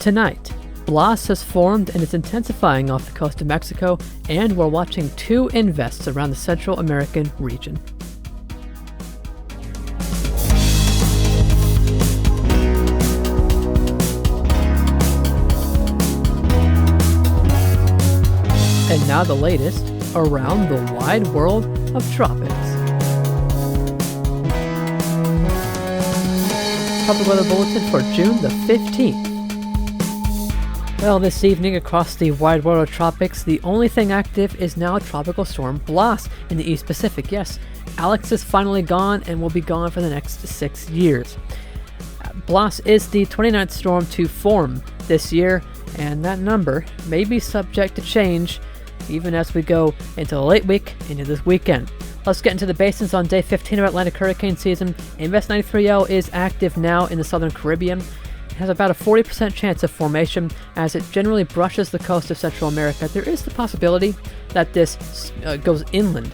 Tonight, Blas has formed and is intensifying off the coast of Mexico, and we're watching 2 invests around the Central American region. And now the latest around the wide world of tropics. Tropical Weather Bulletin for June the 15th. Well, this evening across the wide world of tropics, the only thing active is now Tropical Storm Blas in the East Pacific. Yes, Alex is finally gone and will be gone for the next 6 years. Blas is the 29th storm to form this year, and that number may be subject to change even as we go into the late week into this weekend. Let's get into the basins on day 15 of Atlantic hurricane season. Invest 93L is active now in the southern Caribbean. It has about a 40% chance of formation as it generally brushes the coast of Central America. There is the possibility that this goes inland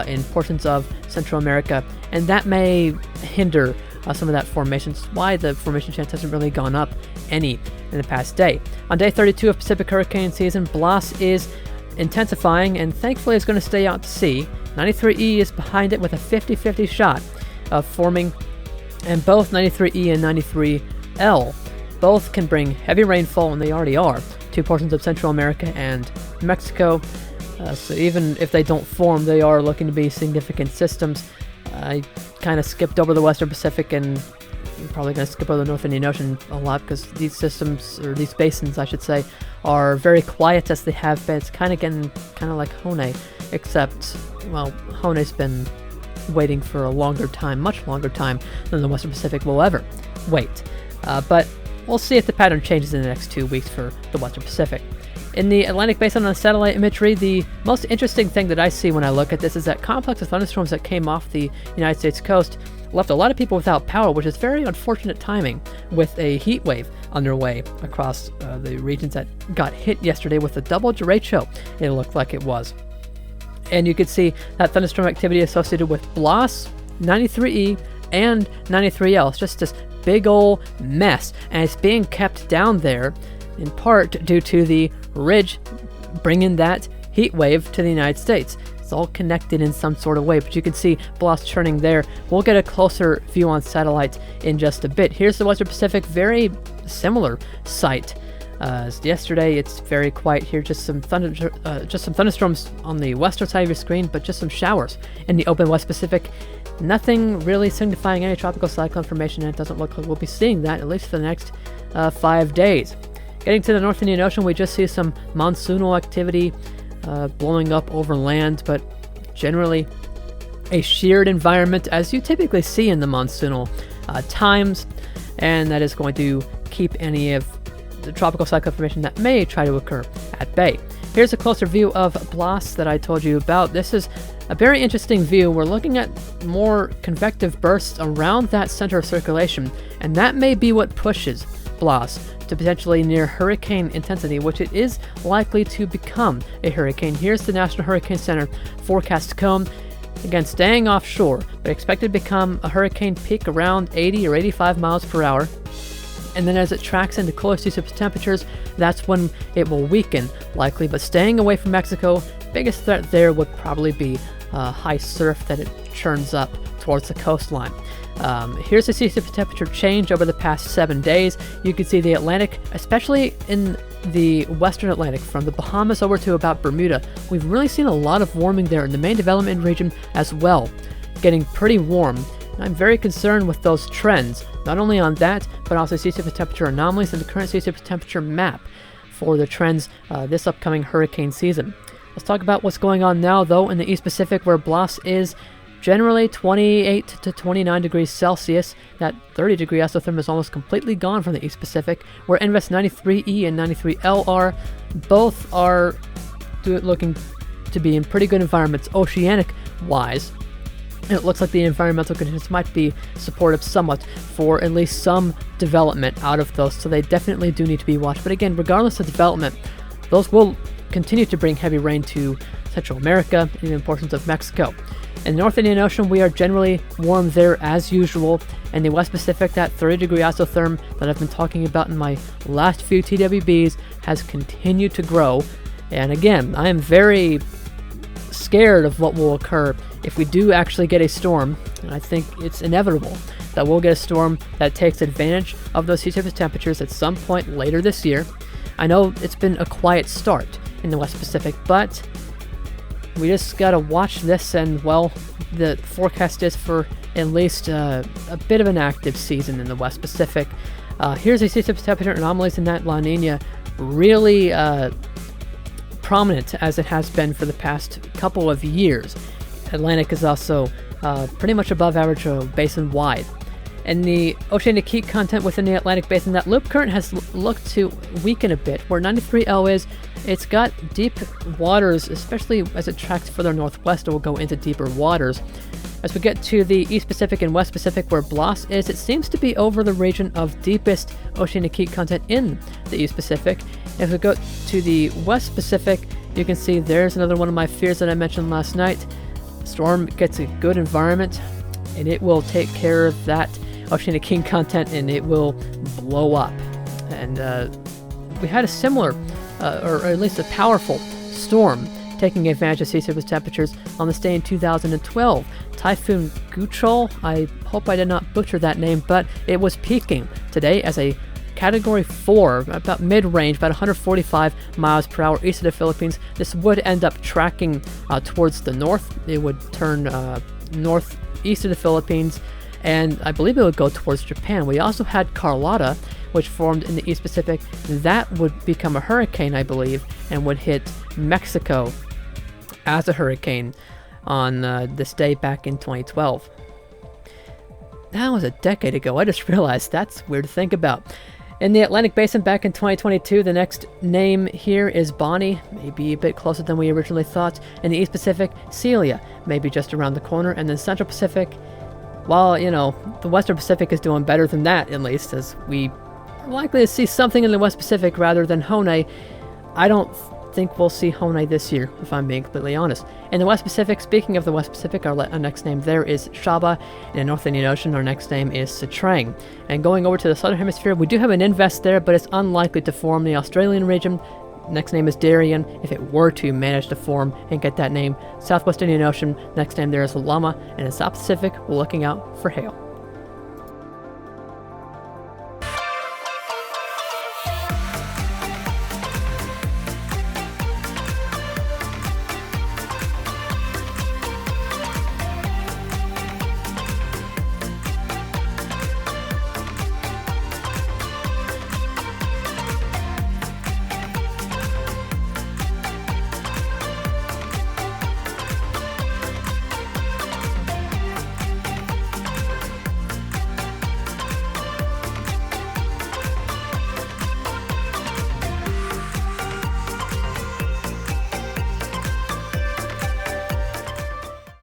in portions of Central America, and that may hinder some of that formation. That's why the formation chance hasn't really gone up any in the past day. On day 32 of Pacific hurricane season, Blas is intensifying and thankfully is going to stay out to sea. 93E is behind it with a 50-50 shot of forming, and both 93E and 93L both can bring heavy rainfall, and they already are, to portions of Central America and Mexico. So even if they don't form, they are looking to be significant systems. I kind of skipped over the Western Pacific, and I'm probably going to skip over the North Indian Ocean a lot because these systems, or these basins I should say, are very quiet as they have been. It's kind of like Hone, except, well, Hone's been waiting for a longer time, much longer time than the Western Pacific will ever wait. But we'll see if the pattern changes in the next 2 weeks for the Western Pacific. In the Atlantic Basin on satellite imagery, the most interesting thing that I see when I look at this is that complex of thunderstorms that came off the United States coast left a lot of people without power, which is very unfortunate timing with a heat wave underway across the regions that got hit yesterday with a double derecho, it looked like it was. And you could see that thunderstorm activity associated with Blas, 93E, and 93L. It's just this big old mess, and it's being kept down there in part due to the ridge bringing that heat wave to the United States. It's all connected in some sort of way, but you can see Blas churning there. We'll get a closer view on satellite in just a bit. Here's the Western Pacific, very similar sight as yesterday. It's very quiet here, just some thunderstorms on the western side of your screen, but just some showers in the open West Pacific. Nothing really signifying any tropical cyclone formation, and it doesn't look like we'll be seeing that at least for the next 5 days. Getting to the North Indian Ocean, we just see some monsoonal activity blowing up over land, but generally a sheared environment as you typically see in the monsoonal times, and that is going to keep any of the tropical cyclone formation that may try to occur at bay. Here's a closer view of Blas that I told you about. This is a very interesting view. We're looking at more convective bursts around that center of circulation, and that may be what pushes Blas to potentially near hurricane intensity, which it is likely to become a hurricane. Here's the National Hurricane Center forecast cone. Again, staying offshore, but expected to become a hurricane peak around 80 or 85 miles per hour. And then as it tracks into cooler seasonal temperatures, that's when it will weaken, likely. But staying away from Mexico, biggest threat there would probably be high surf that it churns up towards the coastline. Here's the seasonal temperature change over the past 7 days. You can see the Atlantic, especially in the western Atlantic, from the Bahamas over to about Bermuda. We've really seen a lot of warming there in the main development region as well, getting pretty warm. And I'm very concerned with those trends, not only on that, but also seasonal temperature anomalies and the current seasonal temperature map for the trends this upcoming hurricane season. Let's talk about what's going on now, though, in the East Pacific, where Blas is generally 28 to 29 degrees Celsius. That 30-degree isotherm is almost completely gone from the East Pacific, where NVEST 93E and 93L are. Both are looking to be in pretty good environments oceanic-wise. And it looks like the environmental conditions might be supportive somewhat for at least some development out of those, so they definitely do need to be watched. But again, regardless of development, those will continue to bring heavy rain to Central America and even portions of Mexico. In the North Indian Ocean, we are generally warm there as usual. In the West Pacific, that 30-degree isotherm that I've been talking about in my last few TWBs has continued to grow. And again, I am very scared of what will occur if we do actually get a storm. And I think it's inevitable that we'll get a storm that takes advantage of those sea surface temperatures at some point later this year. I know it's been a quiet start in the West Pacific, but we just gotta watch this, and well, the forecast is for at least a bit of an active season in the West Pacific. Here's a sea surface temperature anomalies in that La Nina, really prominent as it has been for the past couple of years. Atlantic is also pretty much above average basin-wide. And the oceanic heat content within the Atlantic basin, that loop current has looked to weaken a bit. Where 93L is, it's got deep waters, especially as it tracks further northwest, it will go into deeper waters. As we get to the East Pacific and West Pacific where Blas is, it seems to be over the region of deepest oceanic heat content in the East Pacific. If we go to the West Pacific, you can see there's another one of my fears that I mentioned last night. Storm gets a good environment, and it will take care of that oceanic heat content, and it will blow up. And we had a similar, or at least a powerful storm taking advantage of sea surface temperatures on this day in 2012. Typhoon Guccion, I hope I did not butcher that name, but it was peaking today as a Category 4, about mid-range, about 145 miles per hour east of the Philippines. This would end up tracking towards the north. It would turn northeast of the Philippines, and I believe it would go towards Japan. We also had Carlotta, which formed in the East Pacific. That would become a hurricane, I believe, and would hit Mexico as a hurricane on this day back in 2012. That was a decade ago. I just realized that's weird to think about. In the Atlantic Basin back in 2022, the next name here is Bonnie, maybe a bit closer than we originally thought. In the East Pacific, Celia, maybe just around the corner. And then Central Pacific, well, you know, the Western Pacific is doing better than that, at least, as we are likely to see something in the West Pacific rather than Hone. I don't think we'll see Hone this year, if I'm being completely honest. In the West Pacific, speaking of the West Pacific, our next name there is Shaba. In the North Indian Ocean, our next name is Sitrang. And going over to the Southern Hemisphere, we do have an invest there, but it's unlikely to form. The Australian region, next name is Darien, if it were to manage to form and get that name. Southwest Indian Ocean, next name there is Lama. And in South Pacific, we're looking out for hail.